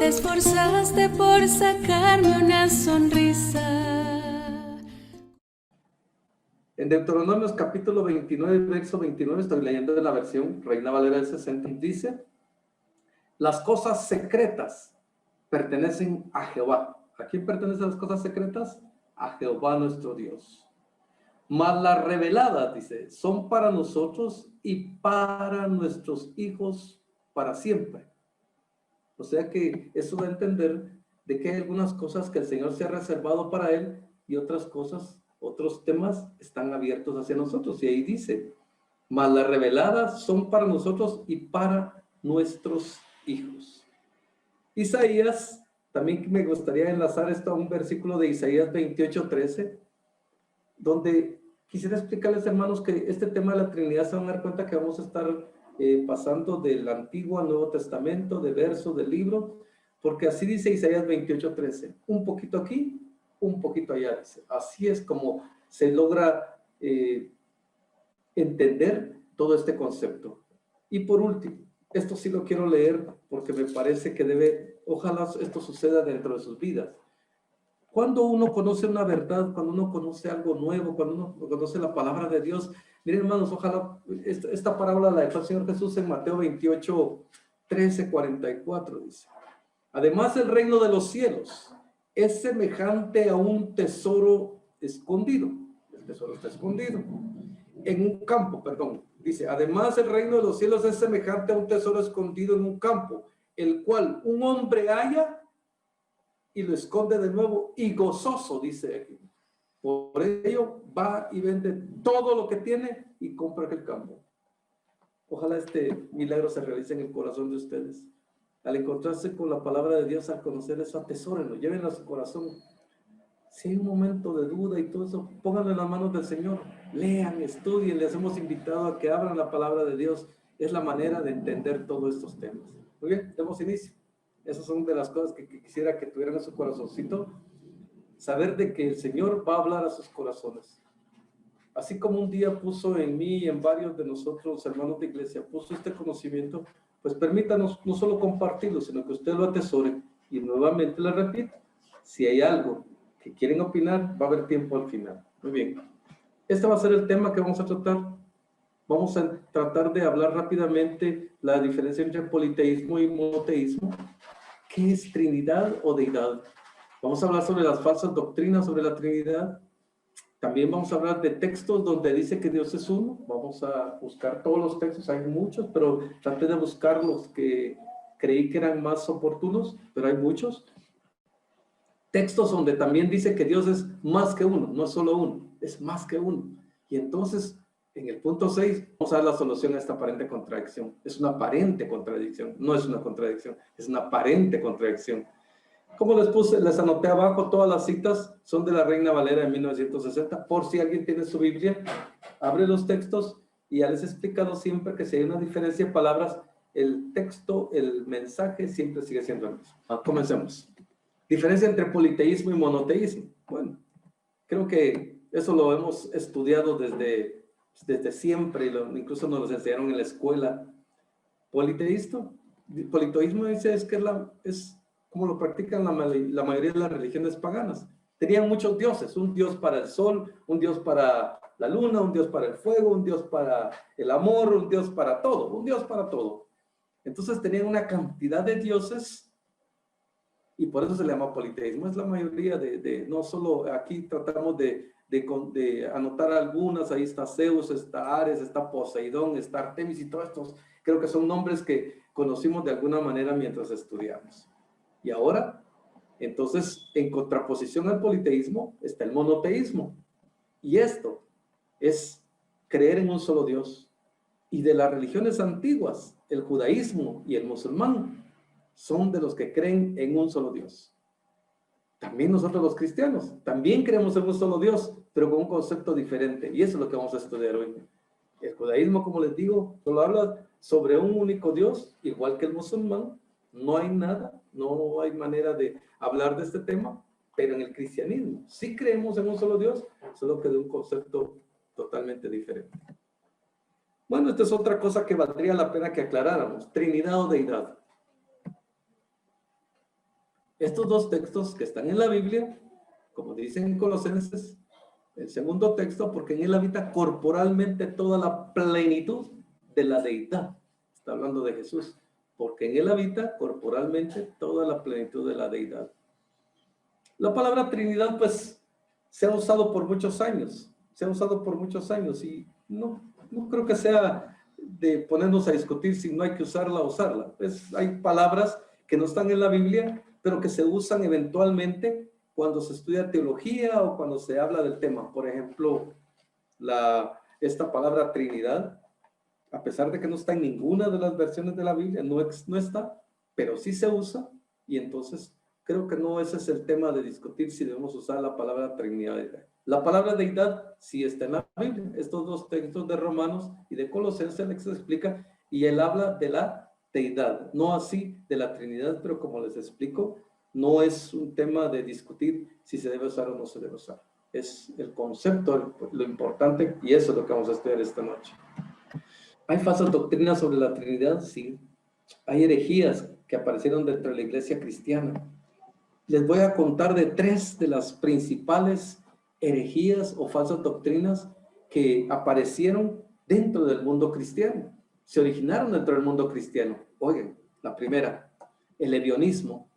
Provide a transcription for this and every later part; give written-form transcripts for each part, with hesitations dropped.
esforzaste por sacarme una sonrisa. En Deuteronomios capítulo 29, verso 29, estoy leyendo de la versión Reina Valera del 60, dice: las cosas secretas pertenecen a Jehová. ¿A quién pertenecen las cosas secretas? A Jehová nuestro Dios. Mas las reveladas, dice, son para nosotros y para nuestros hijos para siempre. O sea que eso da a entender de que hay algunas cosas que el Señor se ha reservado para Él y otras cosas, otros temas están abiertos hacia nosotros. Y ahí dice, mas las reveladas son para nosotros y para nuestros hijos. Isaías, también me gustaría enlazar esto a un versículo de Isaías 28:13, donde quisiera explicarles, hermanos, que este tema de la Trinidad se van a dar cuenta que vamos a estar pasando del Antiguo al Nuevo Testamento, de verso, del libro, porque así dice Isaías 28:13, un poquito aquí, un poquito allá, dice. Así es como se logra entender todo este concepto. Y por último, esto sí lo quiero leer porque me parece que debe, ojalá esto suceda dentro de sus vidas. Cuando uno conoce una verdad, cuando uno conoce algo nuevo, cuando uno conoce la palabra de Dios, miren, hermanos, ojalá esta parábola la dejó el Señor Jesús en Mateo 28:13-44, dice: además el reino de los cielos es semejante a un tesoro escondido. El tesoro está escondido en un campo, perdón. Dice, además el reino de los cielos es semejante a un tesoro escondido en un campo, el cual un hombre halla y lo esconde de nuevo, y gozoso, dice aquí. Por ello va y vende todo lo que tiene y compra aquel campo. Ojalá este milagro se realice en el corazón de ustedes. Al encontrarse con la palabra de Dios, al conocer eso, atesórenlo, llévenlo a su corazón. Si hay un momento de duda y todo eso, pónganlo en las manos del Señor. Lean, estudien, les hemos invitado a que abran la palabra de Dios. Es la manera de entender todos estos temas. Muy bien, demos inicio. Esas son de las cosas que quisiera que tuvieran en su corazoncito. Saber de que el Señor va a hablar a sus corazones. Así como un día puso en mí y en varios de nosotros, hermanos de iglesia, puso este conocimiento, pues permítanos no solo compartirlo, sino que usted lo atesore. Y nuevamente le repito, si hay algo que quieren opinar, va a haber tiempo al final. Muy bien. Este va a ser el tema que vamos a tratar. Vamos a tratar de hablar rápidamente la diferencia entre politeísmo y monoteísmo. ¿Qué es Trinidad o deidad? Vamos a hablar sobre las falsas doctrinas sobre la Trinidad. También vamos a hablar de textos donde dice que Dios es uno. Vamos a buscar todos los textos, hay muchos, pero traté de buscar los que creí que eran más oportunos, pero hay muchos. Textos donde también dice que Dios es más que uno, no es solo uno, es más que uno. Y entonces, en el punto 6, vamos a dar la solución a esta aparente contradicción. Es una aparente contradicción, no es una contradicción, es una aparente contradicción. Como les puse, les anoté abajo, todas las citas son de la Reina Valera de 1960. Por si alguien tiene su Biblia, abre los textos y ya les he explicado siempre que si hay una diferencia de palabras, el texto, el mensaje siempre sigue siendo el mismo. Comencemos. Diferencia entre politeísmo y monoteísmo. Bueno, creo que eso lo hemos estudiado desde siempre, y incluso nos lo enseñaron en la escuela. Politeísmo dice es como lo practican la mayoría de las religiones paganas. Tenían muchos dioses, un dios para el sol, un dios para la luna, un dios para el fuego, un dios para el amor, un dios para todo, un dios para todo. Entonces tenían una cantidad de dioses y por eso se le llama politeísmo. Es la mayoría no solo aquí tratamos de anotar algunas. Ahí está Zeus, está Ares, está Poseidón, está Artemis y todos estos creo que son nombres que conocimos de alguna manera mientras estudiamos. Y ahora, entonces, en contraposición al politeísmo está el monoteísmo. Y esto es creer en un solo Dios. Y de las religiones antiguas, el judaísmo y el musulmán son de los que creen en un solo Dios. También nosotros los cristianos, también creemos en un solo Dios, pero con un concepto diferente. Y eso es lo que vamos a estudiar hoy. El judaísmo, como les digo, solo habla sobre un único Dios, igual que el musulmán. No hay nada, no hay manera de hablar de este tema, pero en el cristianismo sí creemos en un solo Dios, solo que de un concepto totalmente diferente. Bueno, esta es otra cosa que valdría la pena que aclaráramos. Trinidad o deidad. Estos dos textos que están en la Biblia, como dicen en Colosenses, el segundo texto, porque en él habita corporalmente toda la plenitud de la deidad. Está hablando de Jesús, porque en él habita corporalmente toda la plenitud de la deidad. La palabra Trinidad, pues, se ha usado por muchos años. Se ha usado por muchos años y no creo que sea de ponernos a discutir si no hay que usarla o usarla. Pues hay palabras que no están en la Biblia, pero que se usan eventualmente cuando se estudia teología o cuando se habla del tema. Por ejemplo, esta palabra Trinidad, a pesar de que no está en ninguna de las versiones de la Biblia, no está, pero sí se usa, y entonces creo que no ese es el tema de discutir si debemos usar la palabra Trinidad. La palabra deidad sí está en la Biblia. Estos dos textos de Romanos y de Colosenses les explica, y él habla de la deidad, no así de la Trinidad, pero como les explico, no es un tema de discutir si se debe usar o no se debe usar. Es el concepto, lo importante, y eso es lo que vamos a estudiar esta noche. ¿Hay falsas doctrinas sobre la Trinidad? Sí. Hay herejías que aparecieron dentro de la iglesia cristiana. Les voy a contar de 3 de las principales herejías o falsas doctrinas que aparecieron dentro del mundo cristiano. Se originaron dentro del mundo cristiano. Oigan, la primera, el ebionismo.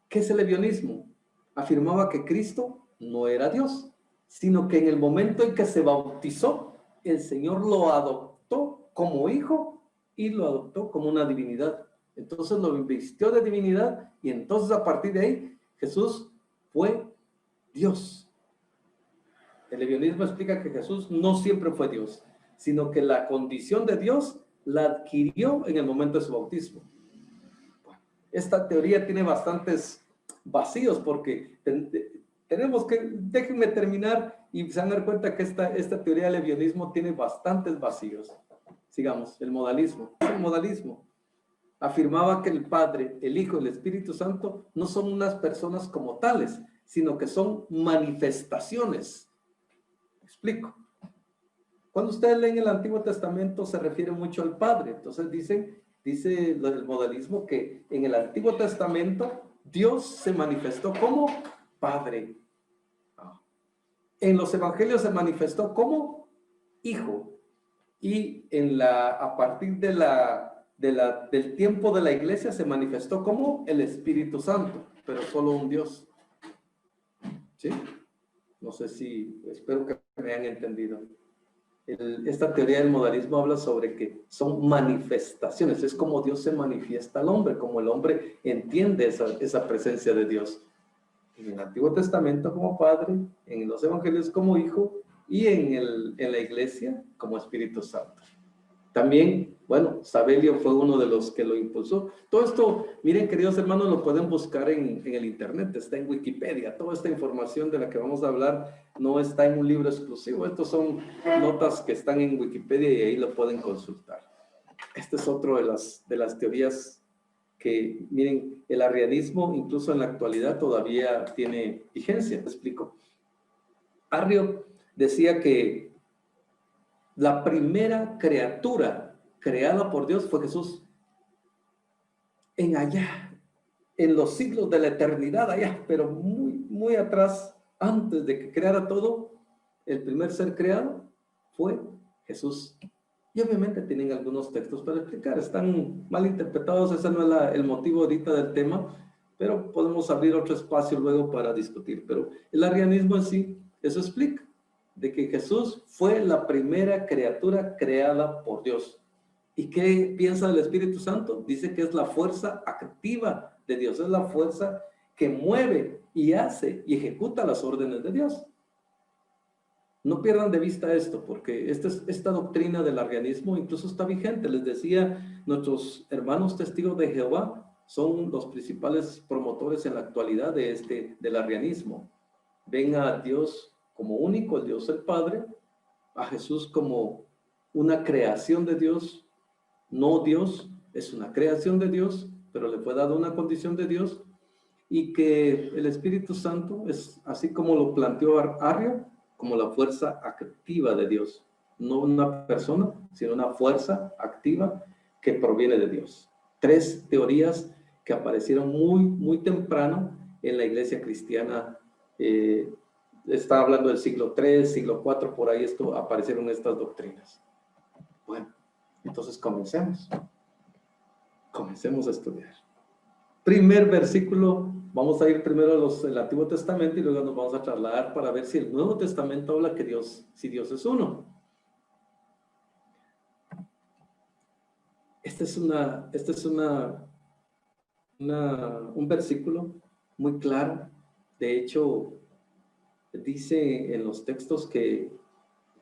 ¿Qué es el ebionismo? Afirmaba que Cristo no era Dios, sino que en el momento en que se bautizó, el Señor lo adoptó como hijo y lo adoptó como una divinidad. Entonces lo invistió de divinidad y entonces a partir de ahí Jesús fue Dios. El ebionismo explica que Jesús no siempre fue Dios, sino que la condición de Dios la adquirió en el momento de su bautismo. Esta teoría tiene bastantes vacíos porque tenemos que, déjenme terminar y se van a dar cuenta que esta teoría del ebionismo tiene bastantes vacíos. Sigamos, el modalismo. El modalismo afirmaba que el Padre, el Hijo y el Espíritu Santo no son unas personas como tales, sino que son manifestaciones. Explico. Cuando ustedes leen el Antiguo Testamento se refiere mucho al Padre. Entonces dice el modalismo que en el Antiguo Testamento Dios se manifestó como Padre. En los Evangelios se manifestó como Hijo. Y a partir del tiempo de la iglesia se manifestó como el Espíritu Santo, pero solo un Dios. ¿Sí? No sé espero que me hayan entendido. Esta teoría del modalismo habla sobre que son manifestaciones, es como Dios se manifiesta al hombre, como el hombre entiende esa presencia de Dios. En el Antiguo Testamento como Padre, en los Evangelios como Hijo y en la Iglesia como Espíritu Santo. También, bueno, Sabelio fue uno de los que lo impulsó. Todo esto, miren, queridos hermanos, lo pueden buscar en el internet, está en Wikipedia. Toda esta información de la que vamos a hablar no está en un libro exclusivo. Estos son notas que están en Wikipedia y ahí lo pueden consultar. Este es otro de las teorías que, miren, el arrianismo incluso en la actualidad todavía tiene vigencia. Te explico. Arrio decía que la primera criatura creada por Dios fue Jesús. En los siglos de la eternidad, allá, pero muy, muy atrás, antes de que creara todo, el primer ser creado fue Jesús. Y obviamente tienen algunos textos para explicar, están mal interpretados, ese no es el motivo ahorita del tema, pero podemos abrir otro espacio luego para discutir. Pero el arrianismo en sí, eso explica, de que Jesús fue la primera criatura creada por Dios. ¿Y qué piensa del Espíritu Santo? Dice que es la fuerza activa de Dios, es la fuerza que mueve y hace y ejecuta las órdenes de Dios. No pierdan de vista esto, porque esta doctrina del arrianismo incluso está vigente. Les decía, nuestros hermanos testigos de Jehová son los principales promotores en la actualidad del arrianismo. Ven a Dios como único, el Dios el Padre, a Jesús como una creación de Dios, no Dios, es una creación de Dios, pero le fue dada una condición de Dios, y que el Espíritu Santo es, así como lo planteó Arrio, como la fuerza activa de Dios, no una persona, sino una fuerza activa que proviene de Dios. 3 teorías que aparecieron muy temprano en la iglesia cristiana. Está hablando del siglo III, siglo IV, por ahí aparecieron estas doctrinas. Bueno, entonces comencemos a estudiar. Primer versículo, vamos a ir primero al Antiguo Testamento y luego nos vamos a trasladar para ver si el Nuevo Testamento habla si Dios es uno. Este es un versículo muy claro. De hecho, dice en los textos que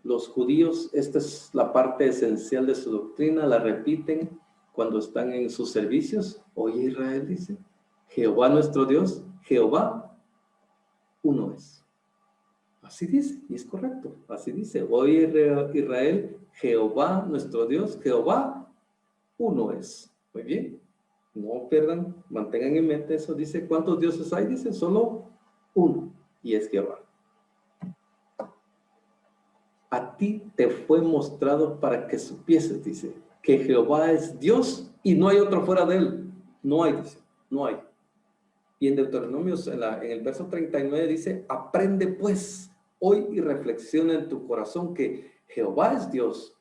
los judíos, esta es la parte esencial de su doctrina, la repiten cuando están en sus servicios. Oye, Israel, dice, Jehová nuestro Dios, Jehová, uno es. Así dice, y es correcto, así dice. Oye, Israel, Jehová nuestro Dios, Jehová, uno es. Muy bien, no pierdan, mantengan en mente eso. Dice, ¿cuántos dioses hay? Dice, solo uno, y es Jehová. A ti te fue mostrado para que supieses, dice, que Jehová es Dios y no hay otro fuera de él. No hay, dice, no hay. Y en Deuteronomio, en el verso 39 dice, aprende pues hoy y reflexiona en tu corazón que Jehová es Dios,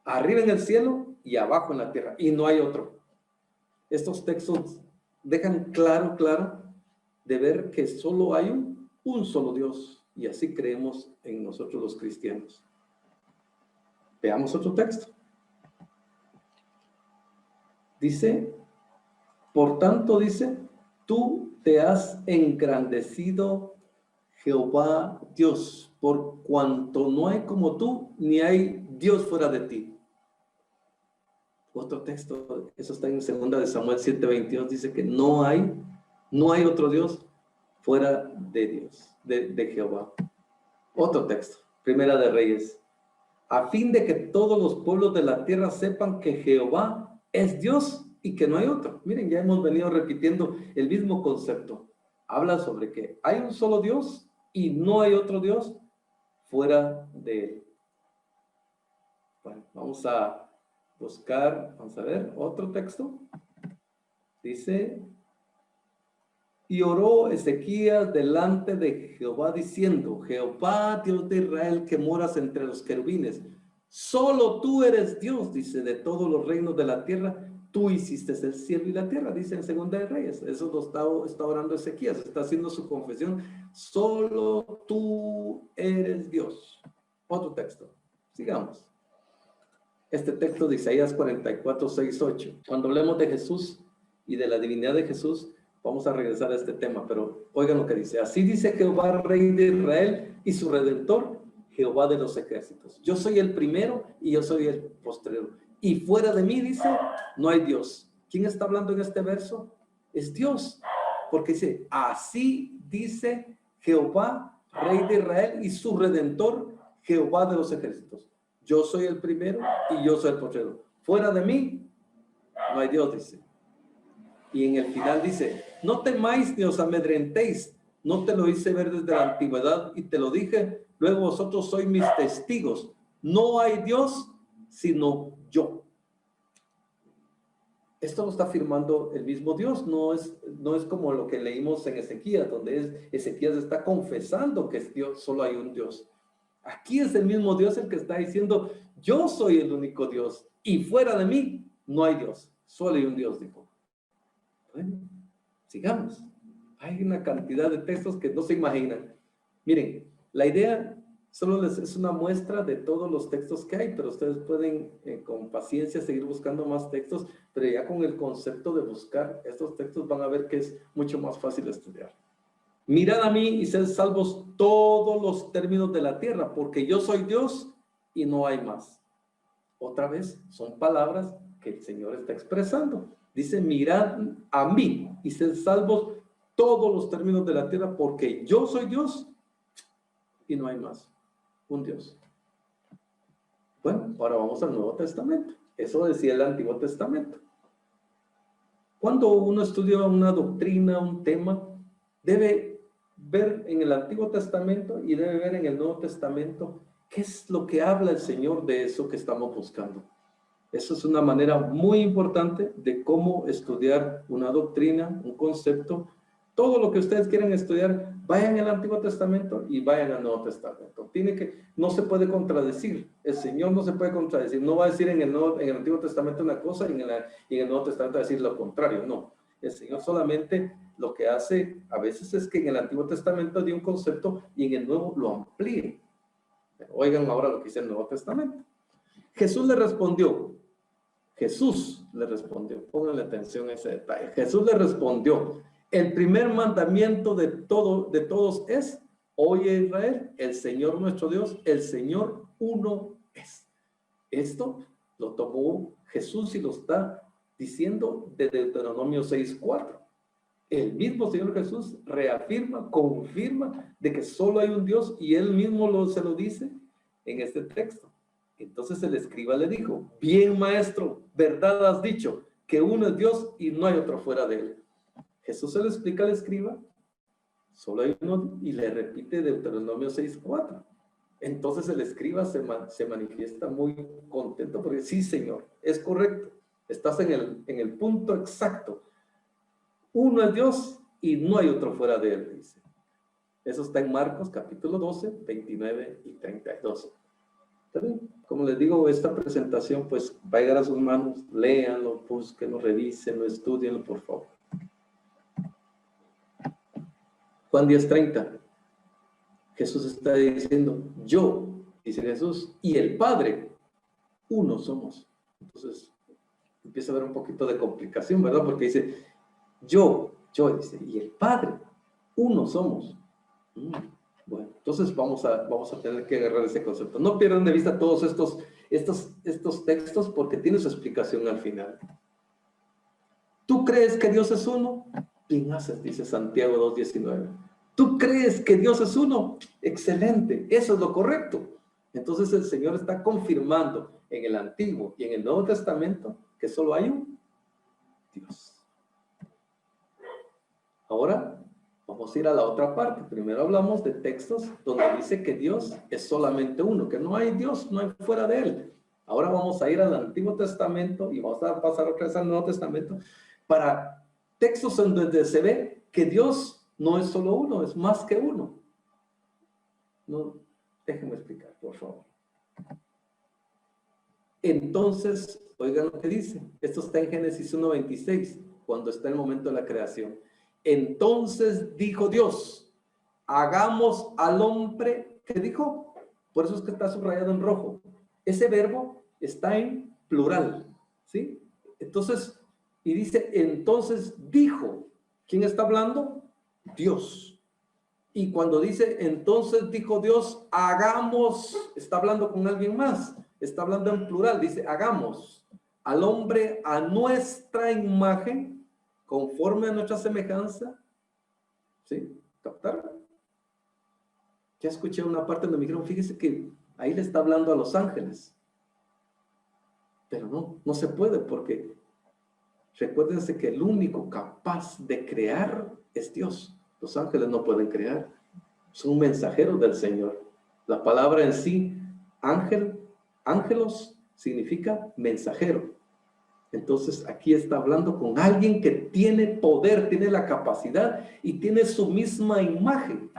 arriba en el cielo y abajo en la tierra, y no hay otro. Estos textos dejan claro de ver que solo hay un solo Dios, y así creemos en nosotros los cristianos. Veamos otro texto. Dice, por tanto, dice, tú te has engrandecido, Jehová Dios, por cuanto no hay como tú, ni hay Dios fuera de ti. Otro texto, eso está en 2 de Samuel 7:22, dice que no hay otro Dios fuera de Dios, de Jehová. Otro texto, Primera de Reyes, a fin de que todos los pueblos de la tierra sepan que Jehová es Dios y que no hay otro. Miren, ya hemos venido repitiendo el mismo concepto. Habla sobre que hay un solo Dios y no hay otro Dios fuera de él. Bueno, vamos a buscar, vamos a ver, otro texto. Dice, y oró Ezequías delante de Jehová diciendo, Jehová, Dios de Israel, que moras entre los querubines, solo tú eres Dios, dice, de todos los reinos de la tierra, tú hiciste el cielo y la tierra, dice en 2 de Reyes. Eso lo está orando Ezequías, está haciendo su confesión, solo tú eres Dios. Otro texto, sigamos. Este texto de Isaías 44, 6, 8. Cuando hablemos de Jesús y de la divinidad de Jesús, vamos a regresar a este tema, pero oigan lo que dice. Así dice Jehová, Rey de Israel, y su Redentor, Jehová de los ejércitos. Yo soy el primero y yo soy el postrero. Y fuera de mí, dice, no hay Dios. ¿Quién está hablando en este verso? Es Dios. Porque dice, así dice Jehová, Rey de Israel, y su Redentor, Jehová de los ejércitos. Yo soy el primero y yo soy el postrero. Fuera de mí, no hay Dios, dice. Y en el final dice, no temáis ni os amedrentéis, no te lo hice ver desde la antigüedad y te lo dije, luego vosotros sois mis testigos. No hay Dios sino yo. Esto lo está afirmando el mismo Dios, no es como lo que leímos en Ezequías, donde Ezequías está confesando que es Dios, solo hay un Dios. Aquí es el mismo Dios el que está diciendo, yo soy el único Dios y fuera de mí no hay Dios, solo hay un Dios, dijo. Bueno, sigamos. Hay una cantidad de textos que no se imaginan. Miren, la idea solo es una muestra de todos los textos que hay, pero ustedes pueden con paciencia seguir buscando más textos, pero ya con el concepto de buscar estos textos van a ver que es mucho más fácil estudiar. Mirad a mí y sed salvos todos los términos de la tierra, porque yo soy Dios y no hay más. Otra vez, son palabras que el Señor está expresando. Dice, mirad a mí y sed salvos todos los términos de la tierra, porque yo soy Dios y no hay más. Un Dios. Bueno, ahora vamos al Nuevo Testamento. Eso decía el Antiguo Testamento. Cuando uno estudia una doctrina, un tema, debe ver en el Antiguo Testamento y debe ver en el Nuevo Testamento qué es lo que habla el Señor de eso que estamos buscando. Eso es una manera muy importante de cómo estudiar una doctrina, un concepto. Todo lo que ustedes quieran estudiar, vayan al Antiguo Testamento y vayan al Nuevo Testamento. No se puede contradecir. El Señor no se puede contradecir. No va a decir en el Antiguo Testamento una cosa y en el Nuevo Testamento va a decir lo contrario. No. El Señor solamente lo que hace a veces es que en el Antiguo Testamento dio un concepto y en el Nuevo lo amplíe. Pero oigan ahora lo que dice el Nuevo Testamento. Jesús le respondió, pónganle atención a ese detalle. Jesús le respondió, el primer mandamiento de todos es, oye Israel, el Señor nuestro Dios, el Señor uno es. Esto lo tomó Jesús y lo está diciendo de Deuteronomio 6:4. El mismo Señor Jesús reafirma, confirma de que solo hay un Dios y Él mismo se lo dice en este texto. Entonces el escriba le dijo, bien maestro, verdad has dicho, que uno es Dios y no hay otro fuera de Él. Jesús se lo explica al escriba, solo hay uno, y le repite Deuteronomio 6:4. Entonces el escriba se manifiesta muy contento porque sí, Señor, es correcto, estás en el punto exacto. Uno es Dios y no hay otro fuera de Él, dice. Eso está en Marcos capítulo 12, 29 y 32. ¿También? Como les digo, esta presentación pues va a llegar a sus manos, léanlo, búsquenlo, revísenlo, estudienlo, por favor. Juan 10:30. Jesús está diciendo, yo, dice Jesús, y el Padre, uno somos. Entonces, empieza a haber un poquito de complicación, ¿verdad? Porque dice, yo, dice, y el Padre, uno somos. Bueno, entonces vamos a tener que agarrar ese concepto. No pierdan de vista todos estos textos porque tiene su explicación al final. ¿Tú crees que Dios es uno? Bien haces, dice Santiago 2:19. ¿Tú crees que Dios es uno? Excelente, eso es lo correcto. Entonces el Señor está confirmando en el Antiguo y en el Nuevo Testamento que solo hay un Dios. Ahora vamos a ir a la otra parte. Primero hablamos de textos donde dice que Dios es solamente uno, que no hay Dios, no hay fuera de Él. Ahora vamos a ir al Antiguo Testamento y vamos a pasar otra vez al Nuevo Testamento para textos en donde se ve que Dios no es solo uno, es más que uno. No, déjenme explicar, por favor. Entonces, oigan lo que dice. Esto está en Génesis 1:26, cuando está el momento de la creación. Entonces dijo Dios, hagamos al hombre, ¿qué dijo? Por eso es que está subrayado en rojo. Ese verbo está en plural, ¿sí? Entonces, y dice, entonces dijo, ¿quién está hablando? Dios. Y cuando dice, entonces dijo Dios, hagamos, está hablando con alguien más, está hablando en plural, dice, hagamos al hombre a nuestra imagen, conforme a nuestra semejanza. ¿Sí? ¿Captaron? Ya escuché una parte donde me dijeron, fíjese que ahí le está hablando a los ángeles. Pero no se puede porque recuérdense que el único capaz de crear es Dios. Los ángeles no pueden crear. Son mensajeros del Señor. La palabra en sí, ángelos, significa mensajero. Entonces aquí está hablando con alguien que tiene poder, tiene la capacidad y tiene su misma imagen.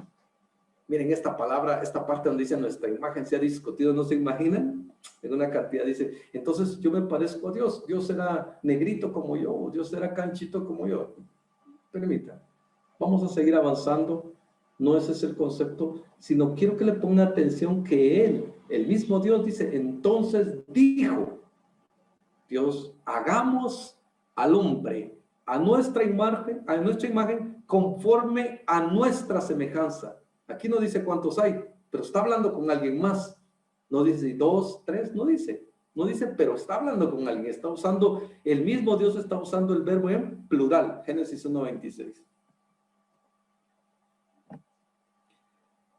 Miren esta palabra, esta parte donde dice nuestra imagen se ha discutido, ¿no se imaginan? En una cantidad dice, entonces yo me parezco a Dios. Dios será negrito como yo, Dios será canchito como yo. Permita, vamos a seguir avanzando. No ese es el concepto, sino quiero que le pongan atención que Él, el mismo Dios dice, entonces dijo Dios, hagamos al hombre a nuestra imagen conforme a nuestra semejanza. Aquí no dice cuántos hay, pero está hablando con alguien más. No dice 2, 3, no dice, pero está hablando con alguien. Está usando, el mismo Dios está usando el verbo en plural. Génesis 1:26.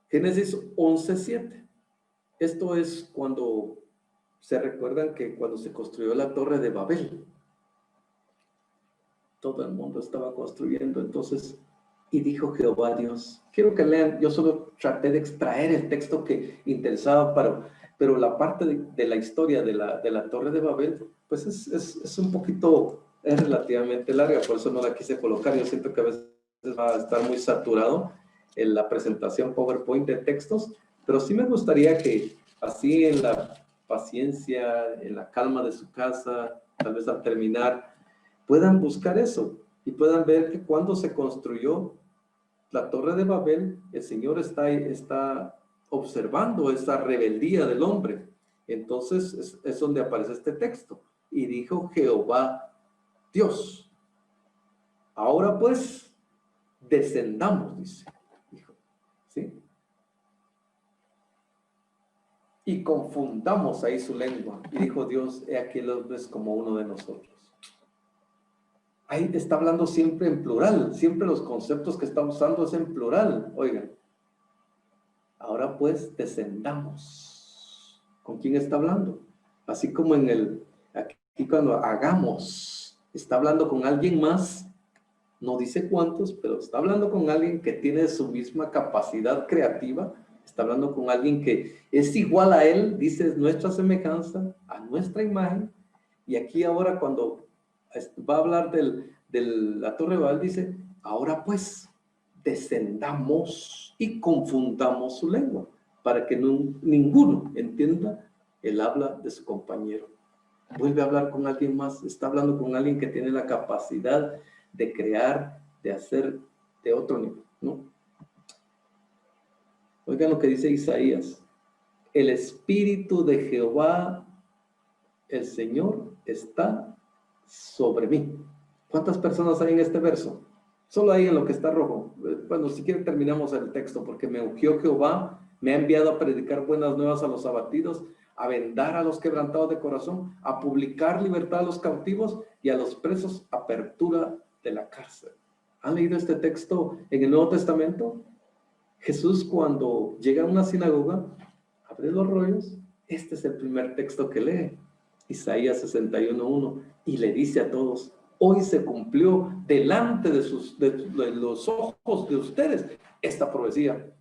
Génesis 11:7. Esto es cuando se recuerdan que cuando se construyó la torre de Babel, todo el mundo estaba construyendo, entonces, y dijo Jehová Dios. Quiero que lean, yo solo traté de extraer el texto que interesaba, Pero la parte de la historia de la Torre de Babel, pues es un poquito, es relativamente larga, por eso no la quise colocar. Yo siento que a veces va a estar muy saturado en la presentación PowerPoint de textos, pero sí me gustaría que así en la paciencia, en la calma de su casa, tal vez al terminar, puedan buscar eso y puedan ver que cuando se construyó la Torre de Babel, el Señor está observando esa rebeldía del hombre. Entonces es donde aparece este texto. Y dijo Jehová Dios, ahora pues descendamos, dice. Dijo, ¿sí? Y confundamos ahí su lengua. Y dijo Dios, he aquí el hombre es como uno de nosotros. Ahí está hablando siempre en plural, siempre los conceptos que está usando es en plural. Oigan, ahora pues descendamos. ¿Con quién está hablando? Así como aquí cuando hagamos, está hablando con alguien más, no dice cuántos, pero está hablando con alguien que tiene su misma capacidad creativa, está hablando con alguien que es igual a él, dice nuestra semejanza, a nuestra imagen, y aquí ahora cuando va a hablar de la Torre de Babel, dice, ahora pues descendamos y confundamos su lengua, para que ninguno entienda el habla de su compañero. Vuelve a hablar con alguien más, está hablando con alguien que tiene la capacidad de crear, de hacer de otro nivel, ¿no? Oigan lo que dice Isaías, el Espíritu de Jehová, el Señor, está sobre mí. ¿Cuántas personas hay en este verso? Solo hay en lo que está rojo. Bueno, si quieren terminamos el texto, porque me ungió Jehová, me ha enviado a predicar buenas nuevas a los abatidos, a vendar a los quebrantados de corazón, a publicar libertad a los cautivos y a los presos apertura de la cárcel. ¿Han leído este texto en el Nuevo Testamento? Jesús cuando llega a una sinagoga, abre los rollos, este es el primer texto que lee, Isaías 61:1, y le dice a todos, hoy se cumplió delante de los ojos de ustedes esta profecía.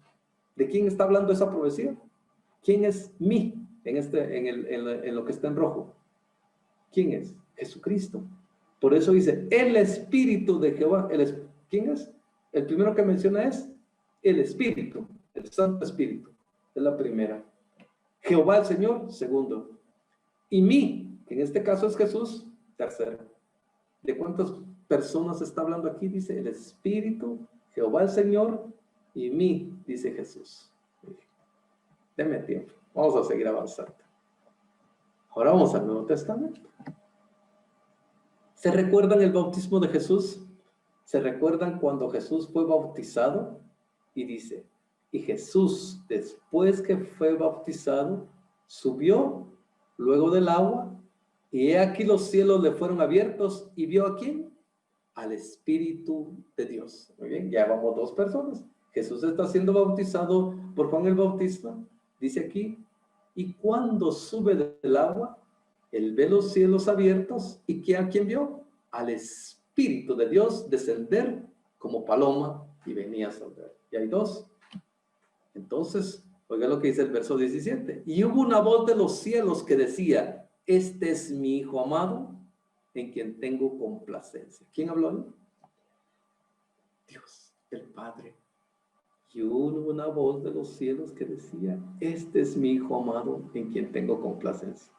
¿De quién está hablando esa profecía? ¿Quién es mí en lo que está en rojo? ¿Quién es? Jesucristo. Por eso dice, el Espíritu de Jehová. ¿Quién es? El primero que menciona es el Espíritu, el Santo Espíritu. Es la primera. Jehová el Señor, segundo. Y mí, que en este caso es Jesús, tercero. ¿De cuántas personas está hablando aquí? Dice el Espíritu, Jehová el Señor y mí, dice Jesús. Deme tiempo, vamos a seguir avanzando. Ahora vamos al Nuevo Testamento. ¿Se recuerdan el bautismo de Jesús? ¿Se recuerdan cuando Jesús fue bautizado? Y dice, y Jesús, después que fue bautizado, subió luego del agua, y he aquí los cielos le fueron abiertos, y vio a ¿quién? Al Espíritu de Dios. Muy bien, ya vamos dos personas. Jesús está siendo bautizado por Juan el Bautista, dice aquí, y cuando sube del agua, él ve los cielos abiertos, y ¿a quién vio? Al Espíritu de Dios descender como paloma y venía sobre él. Y hay dos. Entonces, oiga lo que dice el verso 17. Y hubo una voz de los cielos que decía, este es mi Hijo amado, en quien tengo complacencia. ¿Quién habló ahí? Dios, el Padre. Y hubo una voz de los cielos que decía, este es mi Hijo amado, en quien tengo complacencia.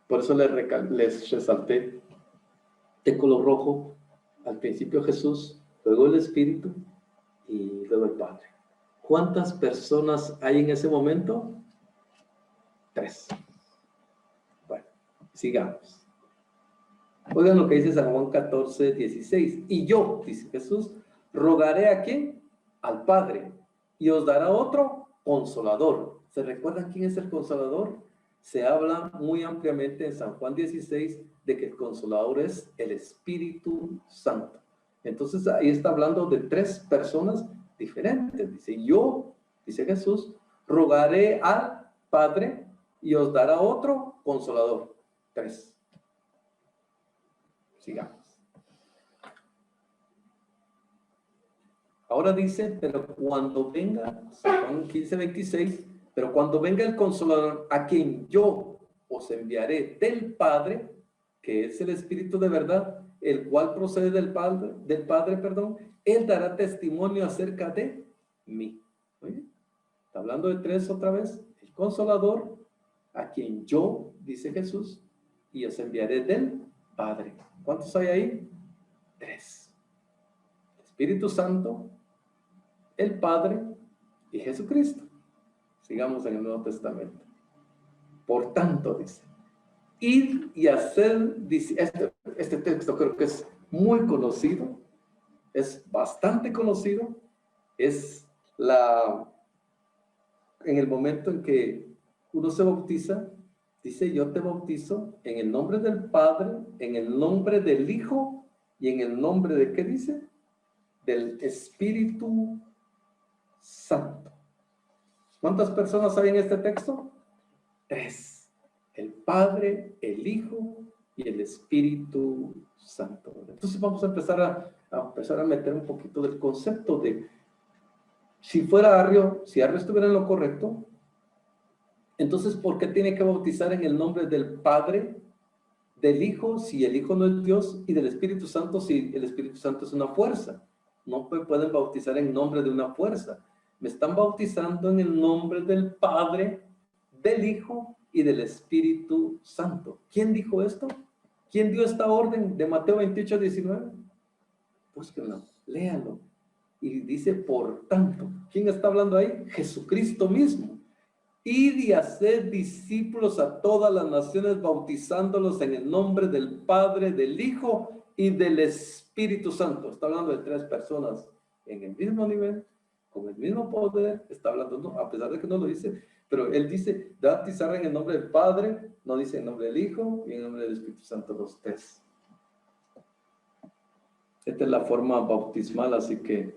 Por eso les resalté de color rojo, al principio Jesús, luego el Espíritu y luego el Padre. ¿Cuántas personas hay en ese momento? 3. Bueno, sigamos. Oigan lo que dice San Juan 14:16. Y yo, dice Jesús, rogaré a ¿quién? Al Padre, y os dará otro consolador. ¿Se recuerdan quién es el consolador? Se habla muy ampliamente en San Juan 16 de que el consolador es el Espíritu Santo. Entonces ahí está hablando de 3 personas diferentes. Dice, yo, dice Jesús, rogaré al Padre y os dará otro consolador. 3. Sigamos. Ahora dice, pero cuando venga, San Juan 15:26, Pero cuando venga el Consolador, a quien yo os enviaré del Padre, que es el Espíritu de verdad, el cual procede del Padre, perdón, él dará testimonio acerca de mí. ¿Oye? Está hablando de tres otra vez. El Consolador, a quien yo, dice Jesús, y os enviaré del Padre. ¿Cuántos hay ahí? Tres. El Espíritu Santo, el Padre y Jesucristo. Sigamos en el Nuevo Testamento. Por tanto, dice, id y hacer, este texto creo que es muy conocido, es bastante conocido, es en el momento en que uno se bautiza, dice, yo te bautizo en el nombre del Padre, en el nombre del Hijo y en el nombre de, ¿qué dice? Del Espíritu Santo. ¿Cuántas personas hay en este texto? Tres. El Padre, el Hijo y el Espíritu Santo. Entonces vamos a empezar a meter un poquito del concepto de, si Arrio estuviera en lo correcto, entonces ¿por qué tiene que bautizar en el nombre del Padre, del Hijo, si el Hijo no es Dios, y del Espíritu Santo, si el Espíritu Santo es una fuerza? No pueden bautizar en nombre de una fuerza. Me están bautizando en el nombre del Padre, del Hijo y del Espíritu Santo. ¿Quién dijo esto? ¿Quién dio esta orden de Mateo 28, 19? Búsquenlo, léanlo. Y dice, por tanto, ¿quién está hablando ahí? Jesucristo mismo. Id y haced discípulos a todas las naciones, bautizándolos en el nombre del Padre, del Hijo y del Espíritu Santo. Está hablando de tres personas en el mismo nivel, con el mismo poder. Está hablando, no, a pesar de que no lo dice, pero él dice, bautizar en el nombre del Padre, no dice en nombre del Hijo y en nombre del Espíritu Santo, los tres. Esta es la forma bautismal, así que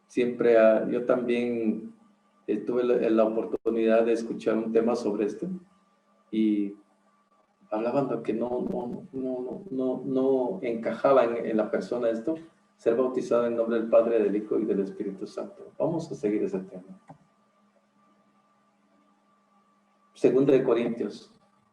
siempre yo también tuve la oportunidad de escuchar un tema sobre esto y hablaban de que no encajaba en la persona esto, ser bautizado en nombre del Padre, del Hijo y del Espíritu Santo. Vamos a seguir ese tema. Segunda de Corintios.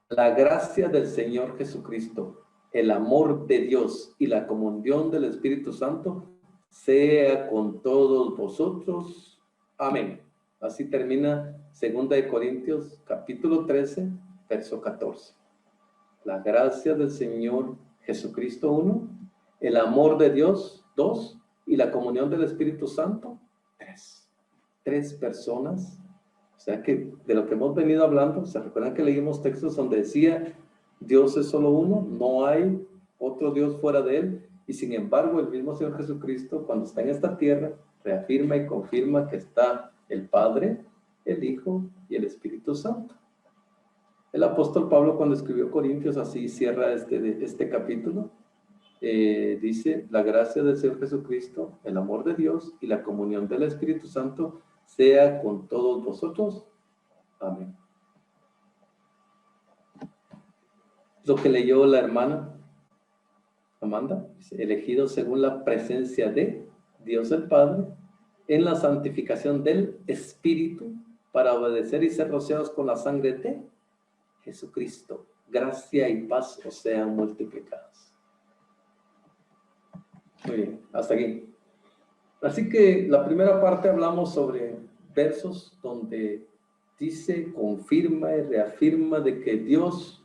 La gracia del Señor Jesucristo, el amor de Dios y la comunión del Espíritu Santo sea con todos vosotros. Amén. Así termina Segunda de Corintios, capítulo 13, verso 14. La gracia del Señor Jesucristo, 1. El amor de Dios, 2. Y la comunión del Espíritu Santo, 3. Tres personas. O sea que de lo que hemos venido hablando, ¿se recuerdan que leímos textos donde decía Dios es solo uno, no hay otro Dios fuera de él? Y sin embargo, el mismo Señor Jesucristo, cuando está en esta tierra, reafirma y confirma que está el Padre, el Hijo y el Espíritu Santo. El apóstol Pablo, cuando escribió Corintios, así cierra este capítulo, dice, la gracia del Señor Jesucristo, el amor de Dios y la comunión del Espíritu Santo sea con todos vosotros. Amén. Lo que leyó la hermana Amanda, dice, elegido según la presencia de Dios el Padre, en la santificación del Espíritu, para obedecer y ser rociados con la sangre de Jesucristo. Gracia y paz os sean multiplicadas. Muy bien, hasta aquí. Así que la primera parte hablamos sobre versos donde dice, confirma y reafirma de que Dios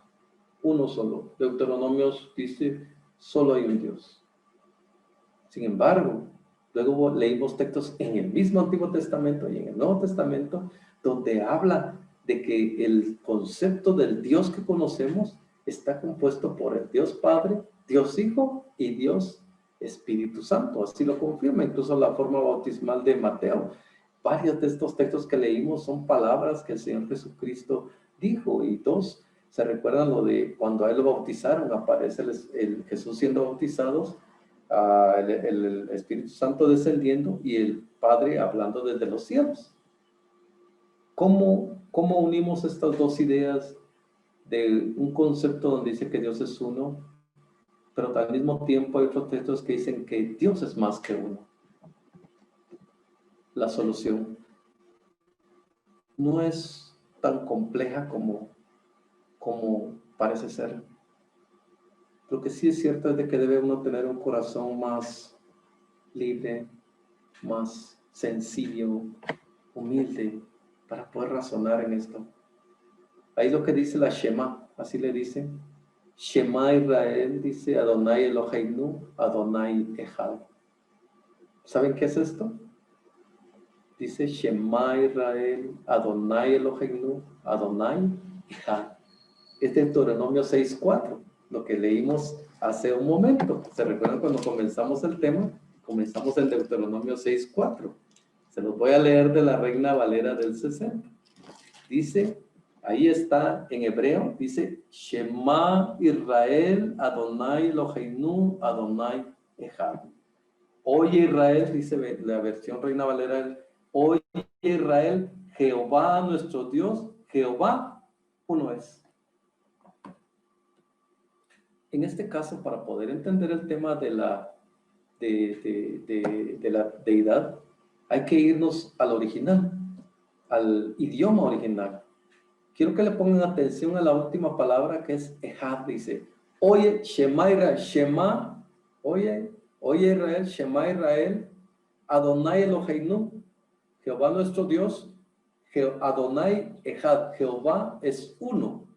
uno solo. Deuteronomios dice, solo hay un Dios. Sin embargo, luego leímos textos en el mismo Antiguo Testamento y en el Nuevo Testamento donde habla de que el concepto del Dios que conocemos está compuesto por el Dios Padre, Dios Hijo y Dios Espíritu Santo. Así lo confirma incluso la forma bautismal de Mateo. Varios de estos textos que leímos son palabras que el Señor Jesucristo dijo, y dos, ¿se recuerdan lo de cuando a él lo bautizaron? Aparece el Jesús siendo bautizado, el Espíritu Santo descendiendo y el Padre hablando desde los cielos. ¿Cómo unimos estas dos ideas de un concepto donde dice que Dios es uno, pero al mismo tiempo hay otros textos que dicen que Dios es más que uno? La solución no es tan compleja como parece ser. Lo que sí es cierto es de que debe uno tener un corazón más libre, más sencillo, humilde, para poder razonar en esto. Ahí lo que dice la Shema, así le dicen. Shema Israel, dice Adonai Eloheinu, Adonai Echad. ¿Saben qué es esto? Dice Shema Israel, Adonai Eloheinu, Adonai Echad. Es Deuteronomio 6:4, lo que leímos hace un momento. ¿Se recuerdan cuando comenzamos el tema? Comenzamos el Deuteronomio 6:4. Se los voy a leer de la Reina Valera del 60. Dice, ahí está en hebreo, dice, Shema Israel, Adonai Eloheinu, Adonai Echad. Oye Israel, dice la versión Reina Valera, oye Israel, Jehová nuestro Dios, Jehová uno es. En este caso, para poder entender el tema de la deidad, hay que irnos al original, al idioma original. Quiero que le pongan atención a la última palabra que es Echad, dice, oye, Shema Israel, Shema, oye Israel, Shema Israel, Adonai Eloheinu, Jehová nuestro Dios, Adonai Echad, Jehová es uno,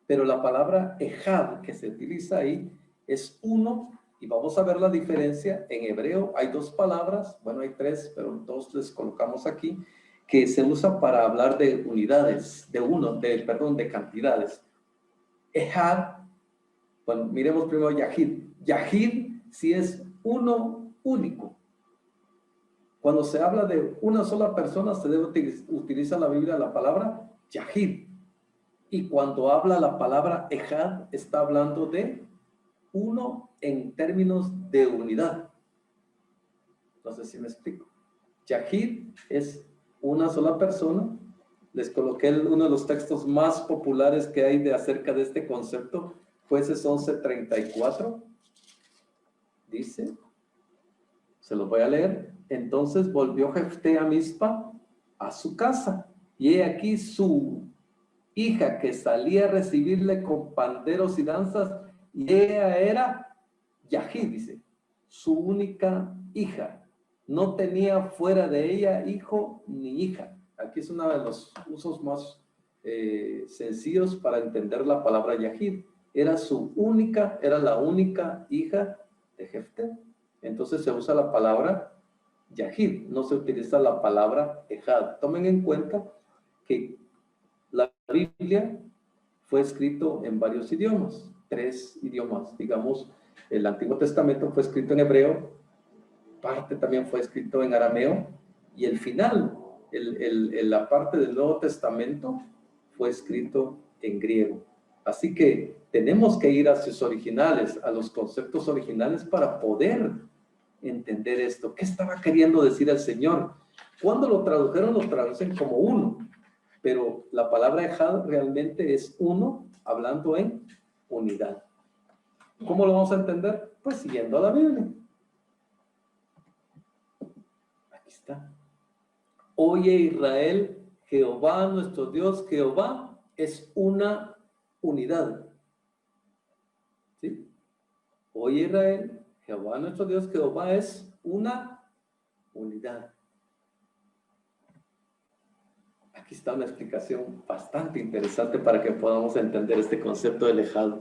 pero la palabra Echad que se utiliza ahí es uno, y vamos a ver la diferencia. En hebreo hay dos palabras, bueno hay tres, pero dos les colocamos aquí, que se usa para hablar de unidades, de cantidades. Echad, bueno, miremos primero Yahid. Yahid sí es uno único. Cuando se habla de una sola persona, se debe utilizar la Biblia la palabra Yahid. Y cuando habla la palabra Echad, está hablando de uno en términos de unidad. No sé si me explico. Yahid es una sola persona. Les coloqué uno de los textos más populares que hay acerca de este concepto, Jueces 11:34. Dice, se los voy a leer. Entonces volvió Jefté a Mizpa, a su casa, y he aquí su hija que salía a recibirle con panderos y danzas, y ella era Yahid, dice, su única hija. No tenía fuera de ella hijo ni hija. Aquí es uno de los usos más sencillos para entender la palabra Yahid. Era la única hija de Jefté. Entonces se usa la palabra Yahid, no se utiliza la palabra Echad. Tomen en cuenta que la Biblia fue escrito en varios idiomas, 3 idiomas. Digamos, el Antiguo Testamento fue escrito en hebreo, parte también fue escrito en arameo, y el final, la parte del Nuevo Testamento fue escrito en griego. Así que tenemos que ir a sus originales, a los conceptos originales para poder entender esto. ¿Qué estaba queriendo decir el Señor? Cuando lo traducen como uno, pero la palabra Echad realmente es uno, hablando en unidad. ¿Cómo lo vamos a entender? Pues siguiendo la Biblia. Aquí está. Oye Israel, Jehová nuestro Dios, Jehová es una unidad. ¿Sí? Oye Israel, Jehová nuestro Dios, Jehová es una unidad. Aquí está una explicación bastante interesante para que podamos entender este concepto del Echad.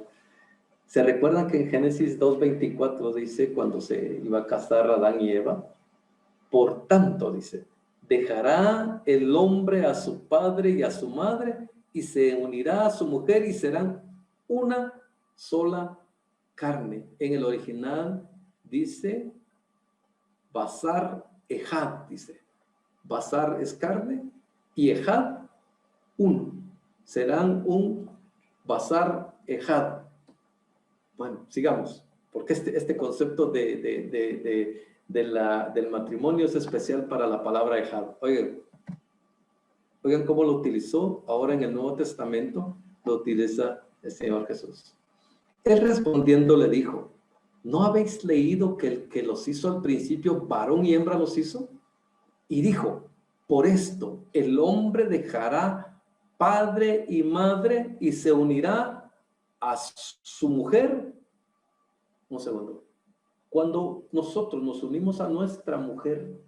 ¿Se recuerdan que en Génesis 2:24 dice, cuando se iba a casar Adán y Eva? Por tanto, dice, dejará el hombre a su padre y a su madre y se unirá a su mujer y serán una sola carne. En el original dice Basar Echad, dice. Basar es carne y Echad, uno. Serán un Basar Echad. Bueno, sigamos, porque este concepto del matrimonio es especial para la palabra Echad. Oigan cómo lo utilizó ahora en el Nuevo Testamento, lo utiliza el Señor Jesús. Él respondiendo le dijo, ¿no habéis leído que el que los hizo al principio, varón y hembra los hizo? Y dijo, por esto el hombre dejará padre y madre y se unirá a su mujer. Un segundo. Cuando nosotros nos unimos a nuestra mujer,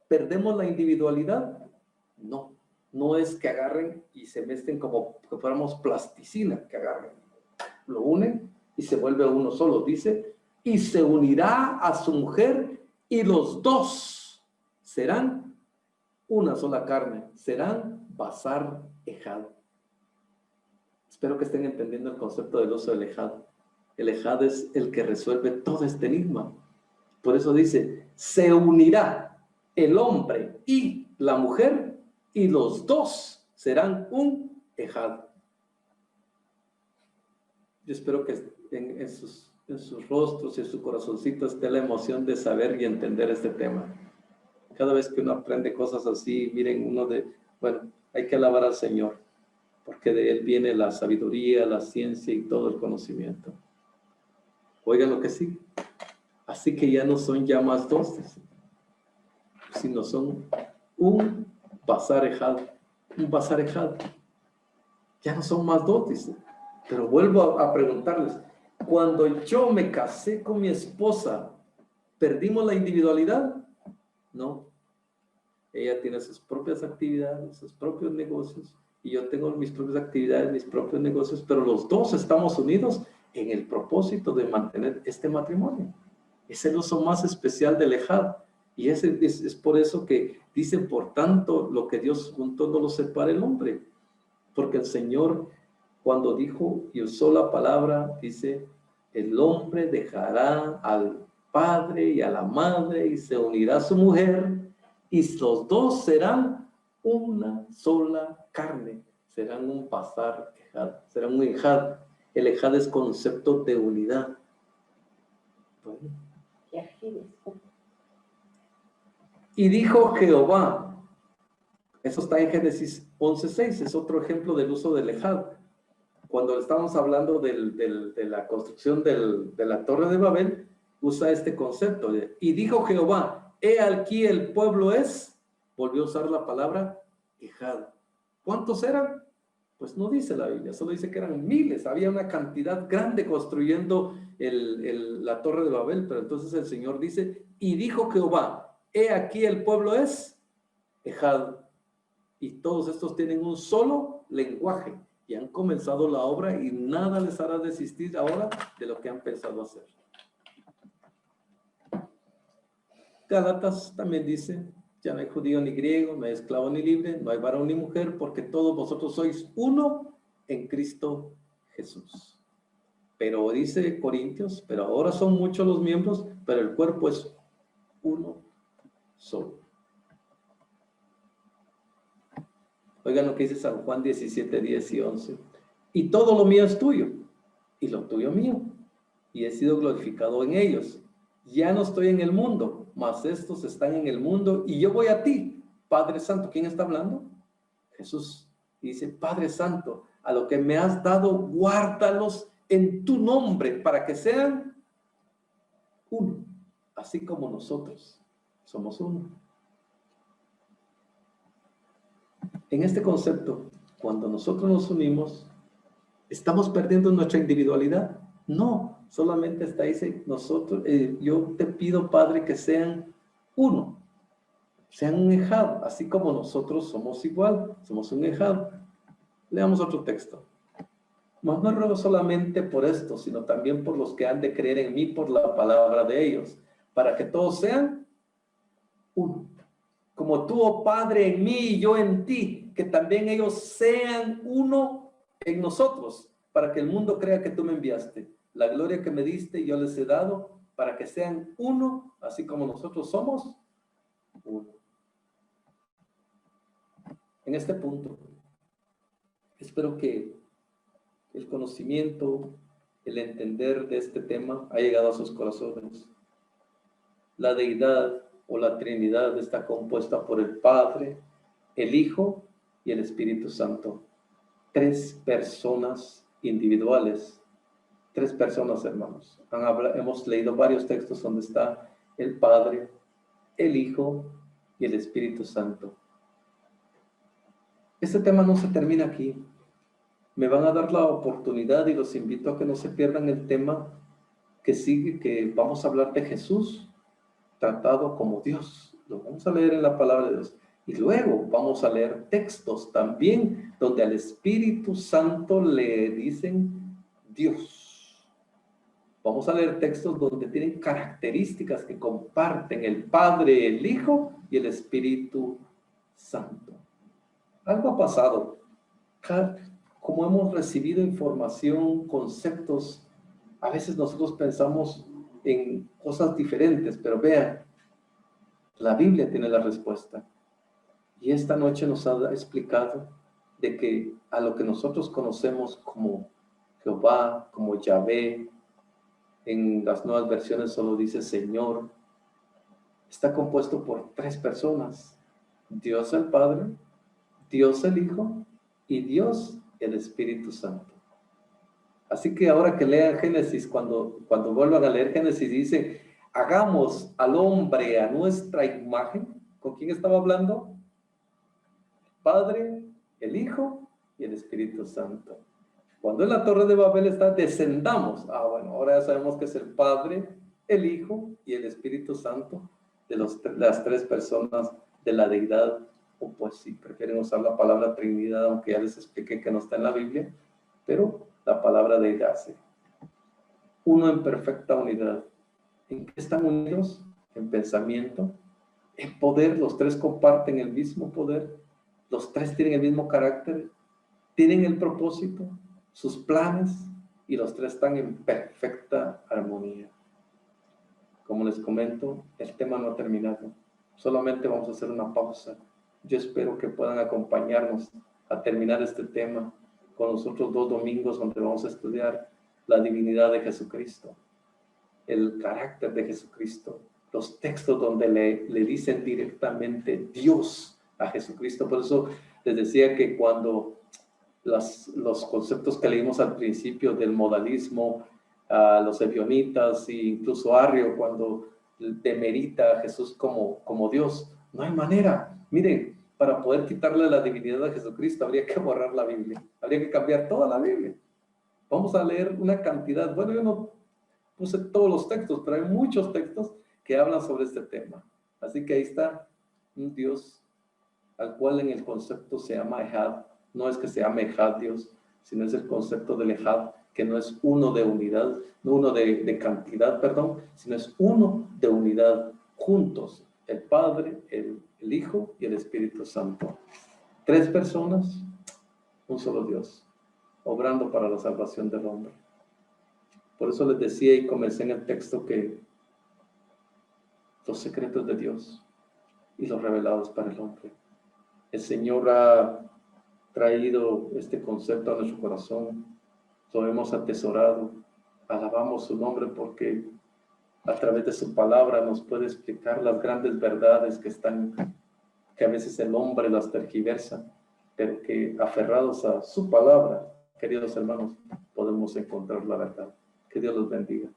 ¿perdemos la individualidad? No. No es que agarren y se mezclen como que fuéramos plasticina, que agarren. Lo unen y se vuelve uno solo. Dice, y se unirá a su mujer y los dos serán una sola carne. Serán basar ejad. Espero que estén entendiendo el concepto del uso del ejad. El ejad es el que resuelve todo este enigma. Por eso dice, se unirá el hombre y la mujer y los dos serán un ejad. Yo espero que en sus rostros y en su corazoncito esté la emoción de saber y entender este tema. Cada vez que uno aprende cosas así, miren, bueno, hay que alabar al Señor, porque de Él viene la sabiduría, la ciencia y todo el conocimiento. Oigan lo que sí. Así que ya no son ya más dos, sino son un basar ejad. Un basar ejad. Ya no son más dos, dice. Pero vuelvo a preguntarles, cuando yo me casé con mi esposa, ¿perdimos la individualidad? No. Ella tiene sus propias actividades, sus propios negocios, y yo tengo mis propias actividades, mis propios negocios, pero los dos estamos unidos en el propósito de mantener este matrimonio. Es el uso más especial del ejad. Y es por eso que dice, por tanto, lo que Dios juntó no lo separa el hombre. Porque el Señor, cuando dijo y usó la palabra, dice, el hombre dejará al padre y a la madre y se unirá a su mujer y los dos serán una sola carne. Serán un basar ejad, serán un ejad. El ejad es concepto de unidad. Bueno. Y dijo Jehová, eso está en Génesis 11:6, es otro ejemplo del uso del ejad. Cuando estamos hablando de la construcción de la Torre de Babel, usa este concepto. Y dijo Jehová, he aquí el pueblo es, volvió a usar la palabra ejad. ¿Cuántos eran? Pues no dice la Biblia, solo dice que eran miles. Había una cantidad grande construyendo la Torre de Babel, pero entonces el Señor dice, y dijo Jehová, he aquí el pueblo es ejad. Y todos estos tienen un solo lenguaje y han comenzado la obra y nada les hará desistir ahora de lo que han pensado hacer. Gálatas también dice, ya no hay judío ni griego, no hay esclavo ni libre, no hay varón ni mujer, porque todos vosotros sois uno en Cristo Jesús. Pero dice Corintios, pero ahora son muchos los miembros, pero el cuerpo es uno solo. Oigan lo que dice San Juan 17, 10 y 11. Y todo lo mío es tuyo, y lo tuyo mío, y he sido glorificado en ellos. Ya no estoy en el mundo, mas estos están en el mundo, y yo voy a ti, Padre Santo. ¿Quién está hablando? Jesús. Y dice, Padre Santo, a lo que me has dado, guárdalos en tu nombre, para que sean uno, así como nosotros somos uno. En este concepto, cuando nosotros nos unimos, ¿estamos perdiendo nuestra individualidad? No, solamente está dice nosotros, yo te pido, Padre, que sean uno, sean un ejad, así como nosotros somos igual, somos un ejad. Leamos otro texto. Mas no ruego solamente por esto, sino también por los que han de creer en mí por la palabra de ellos, para que todos sean uno. Como tú, oh Padre, en mí y yo en ti, que también ellos sean uno en nosotros, para que el mundo crea que tú me enviaste. La gloria que me diste yo les he dado, para que sean uno, así como nosotros somos uno. En este punto, espero que el conocimiento, el entender de este tema ha llegado a sus corazones. La deidad o la Trinidad está compuesta por el Padre, el Hijo y el Espíritu Santo. 3 personas individuales. 3 personas, hermanos. Hemos leído varios textos donde está el Padre, el Hijo y el Espíritu Santo. Este tema no se termina aquí. Me van a dar la oportunidad y los invito a que no se pierdan el tema que sigue, que vamos a hablar de Jesús tratado como Dios. Lo vamos a leer en la palabra de Dios. Y luego vamos a leer textos también donde al Espíritu Santo le dicen Dios. Vamos a leer textos donde tienen características que comparten el Padre, el Hijo y el Espíritu Santo. Algo ha pasado. Como hemos recibido información, conceptos, a veces nosotros pensamos en cosas diferentes, pero vean, la Biblia tiene la respuesta. Y esta noche nos ha explicado de que a lo que nosotros conocemos como Jehová, como Yahvé, en las nuevas versiones solo dice Señor, está compuesto por 3 personas: Dios el Padre, Dios el Hijo y Dios el Espíritu Santo. Así que ahora que lean Génesis, cuando vuelvan a leer Génesis, dice, hagamos al hombre a nuestra imagen. ¿Con quién estaba hablando? El Padre, el Hijo y el Espíritu Santo. Cuando en la Torre de Babel está, descendamos. Bueno, ahora ya sabemos que es el Padre, el Hijo y el Espíritu Santo de las 3 personas de la deidad. O pues si prefieren usar la palabra Trinidad, aunque ya les expliqué que no está en la Biblia, pero la palabra deidad, sí. Uno en perfecta unidad. ¿En qué están unidos? En pensamiento, en poder. Los 3 comparten el mismo poder, los 3 tienen el mismo carácter, tienen el propósito, sus planes, y los 3 están en perfecta armonía. Como les comento, el tema no ha terminado. Solamente vamos a hacer una pausa. Yo espero que puedan acompañarnos a terminar este tema con los otros 2 domingos donde vamos a estudiar la divinidad de Jesucristo, el carácter de Jesucristo, los textos donde le dicen directamente Dios a Jesucristo. Por eso les decía que cuando los conceptos que leímos al principio del modalismo, a los ebionitas e incluso Arrio, cuando demerita a Jesús como Dios, no hay manera. Miren, para poder quitarle la divinidad a Jesucristo habría que borrar la Biblia, habría que cambiar toda la Biblia. Vamos a leer una cantidad, bueno, yo no puse todos los textos, pero hay muchos textos que hablan sobre este tema. Así que ahí está un Dios al cual en el concepto se llama Ejad. No es que se llame Ejad Dios, sino es el concepto del Ejad, que no es uno de unidad, no uno de cantidad, perdón, sino es uno de unidad, juntos, el Padre, el Hijo y el Espíritu Santo. 3 personas, un solo Dios, obrando para la salvación del hombre. Por eso les decía y comencé en el texto que los secretos de Dios y los revelados para el hombre. El Señor ha traído este concepto a nuestro corazón, lo hemos atesorado, alabamos su nombre porque a través de su palabra nos puede explicar las grandes verdades que a veces el hombre las tergiversa, pero que aferrados a su palabra, queridos hermanos, podemos encontrar la verdad. Que Dios los bendiga.